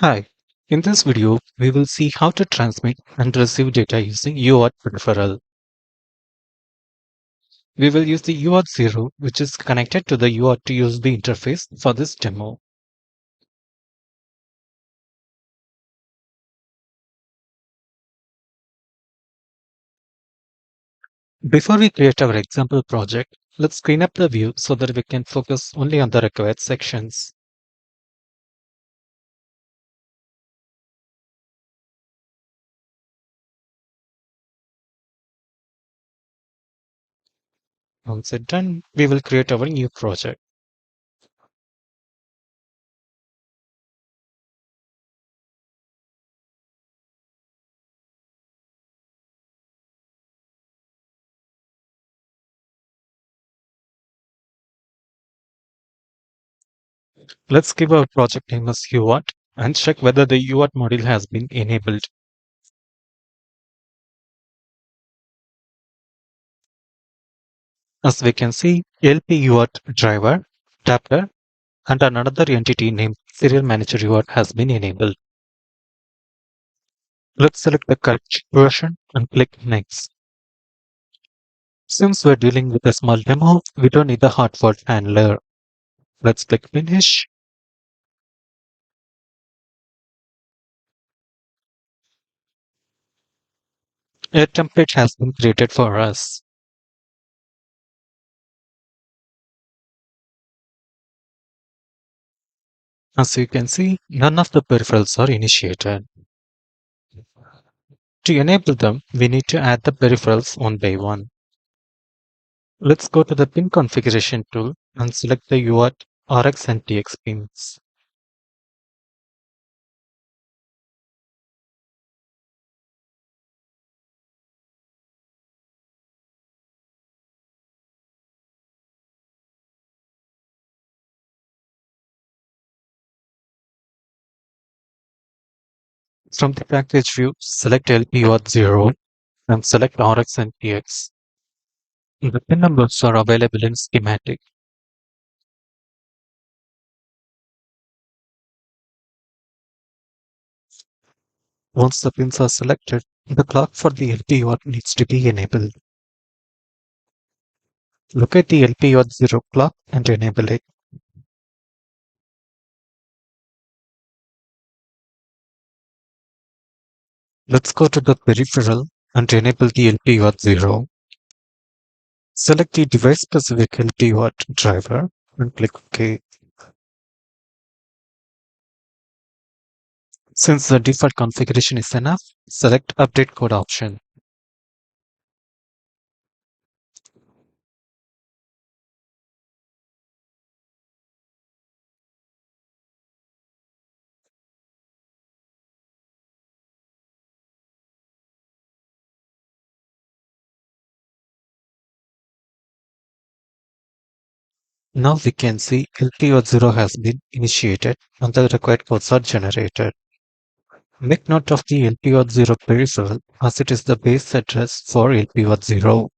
Hi, in this video, we will see how to transmit and receive data using Uart peripheral. We will use the Uart0, which is connected to the Uart to USB interface for this demo. Before we create our example project, let's clean up the view so that we can focus only on the required sections. Once it's done, we will create our new project. Let's give our project name as Uart and check whether the Uart module has been enabled. As we can see, LP Uart driver, adapter, and another entity named Serial Manager Uart has been enabled. Let's select the correct version and click Next. Since we're dealing with a small demo, we don't need the hard fault handler. Let's click Finish. A template has been created for us. As you can see, none of the peripherals are initiated. To enable them, we need to add the peripherals one by one. Let's go to the pin configuration tool and select the UART RX and TX pins. From the package view, select LP0 and select RX and TX. The pin numbers are available in schematic. Once the pins are selected, the clock for the LP0 needs to be enabled. Locate the LP0 clock and enable it. Let's go to the peripheral and enable the LP0. Select the device-specific LP0 driver and click OK. Since the default configuration is enough, select Update Code option. Now we can see LP0 has been initiated and the required codes are generated. Make note of the LP0 peripheral as it is the base address for LP0.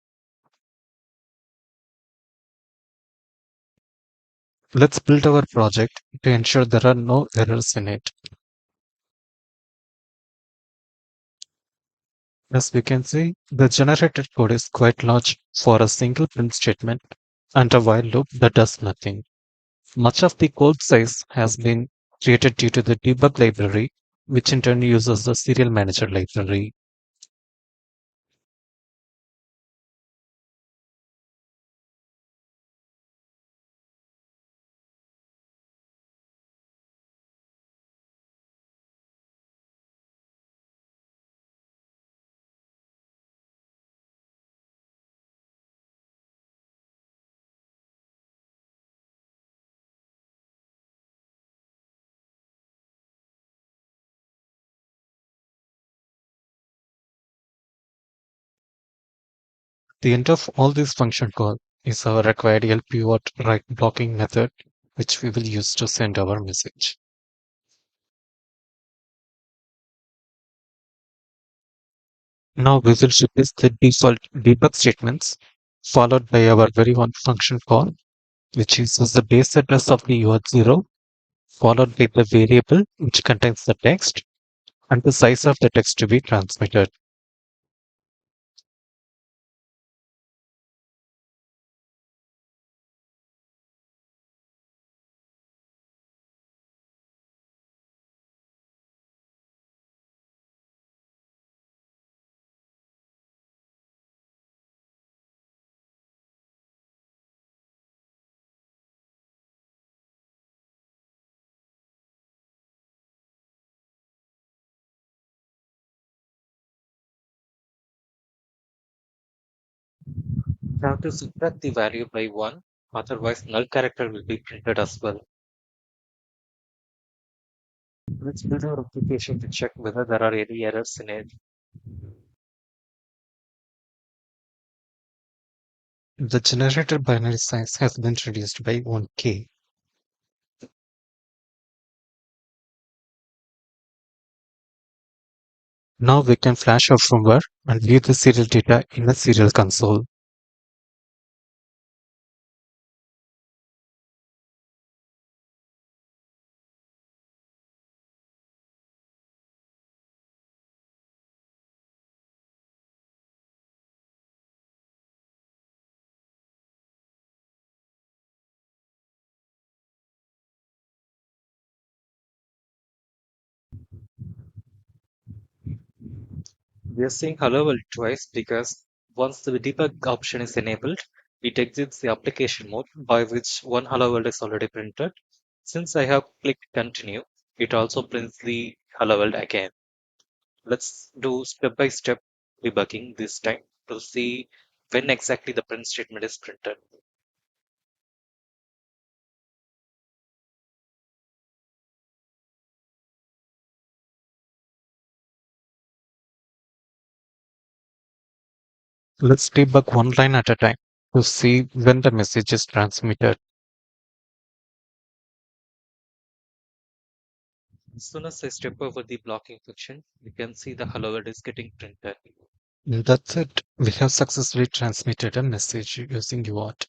Let's build our project to ensure there are no errors in it. As we can see, the generated code is quite large for a single print statement and a while loop that does nothing. Much of the code size has been created due to the debug library, which in turn uses the serial manager library. The end of all this function call is our required LPOT write blocking method, which we will use to send our message. Now we will replace the default debug statements followed by our very own function call, which uses the base address of the UART0 followed by the variable which contains the text and the size of the text to be transmitted. We have to subtract the value by 1, otherwise null character will be printed as well. Let's build our application to check whether there are any errors in it. The generated binary size has been reduced by 1k. Now we can flash our firmware and view the serial data in the serial console. We are seeing hello world twice because once the debug option is enabled, it exits the application mode by which one hello world is already printed. Since I have clicked continue, it also prints the hello world again. Let's do step by step debugging this time to see when exactly the print statement is printed. Let's debug one line at a time to see when the message is transmitted. As soon as I step over the blocking function, you can see the hello world is getting printed. That's it. We have successfully transmitted a message using Uart.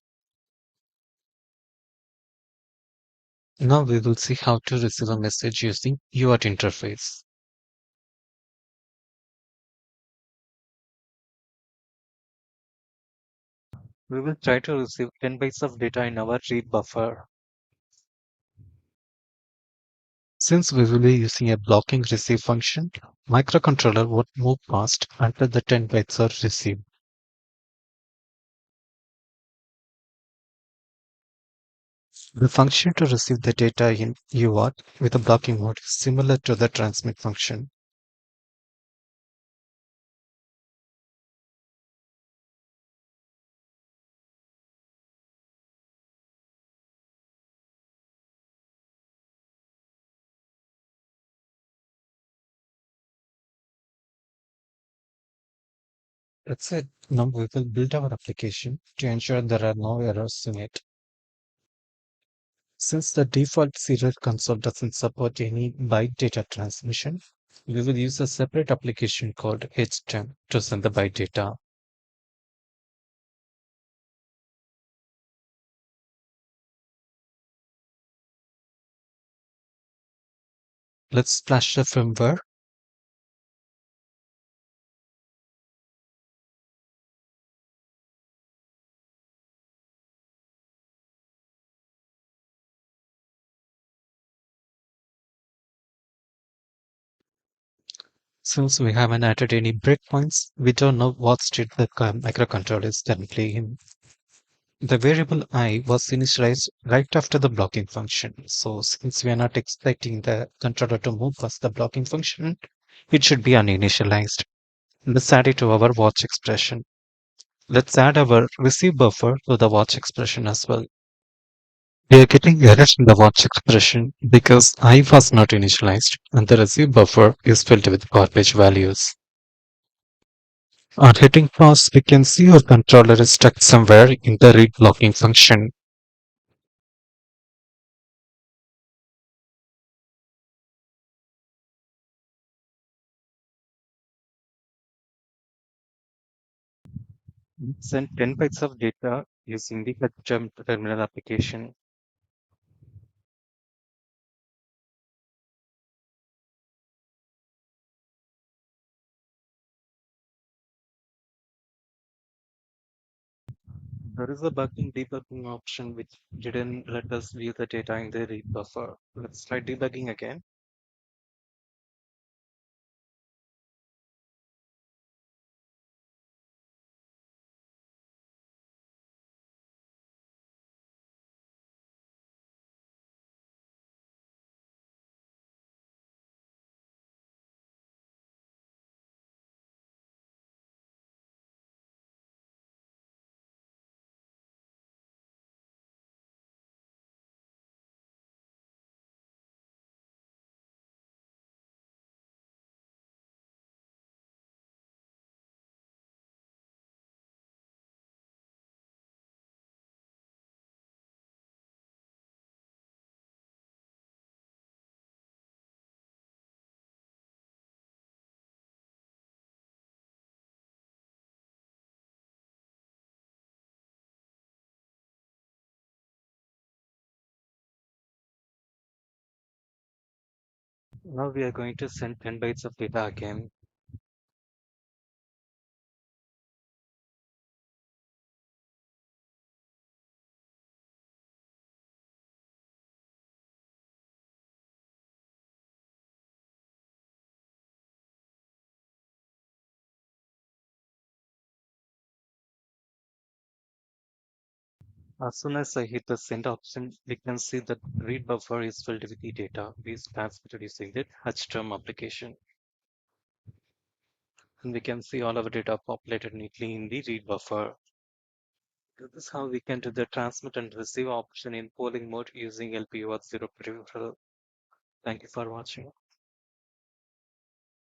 Now we will see how to receive a message using Uart interface. We will try to receive 10 bytes of data in our read buffer. Since we will be using a blocking receive function, microcontroller would move past until the 10 bytes are received. The function to receive the data in UART with a blocking mode is similar to the transmit function. That's it. Now we will build our application to ensure there are no errors in it. Since the default serial console doesn't support any byte data transmission, we will use a separate application called HTEM to send the byte data. Let's flash the firmware. Since we haven't added any breakpoints, we don't know what state the microcontroller is currently in. The variable I was initialized right after the blocking function. So since we are not expecting the controller to move past the blocking function, it should be uninitialized. Let's add it to our watch expression. Let's add our receive buffer to the watch expression as well. We are getting errors in the watch expression because I was not initialized and the receive buffer is filled with garbage values. On hitting pause, we can see our controller is stuck somewhere in the read blocking function. Send 10 bytes of data using the terminal application. There is a bugging debugging option which didn't let us view the data in the read buffer. Let's try debugging again. Now we are going to send 10 bytes of data again. As soon as I hit the send option, we can see that read buffer is filled with the data we transmitted using the HTML application. And we can see all our data populated neatly in the read buffer. This is how we can do the transmit and receive option in polling mode using LPUAT 0 peripheral. Thank you for watching.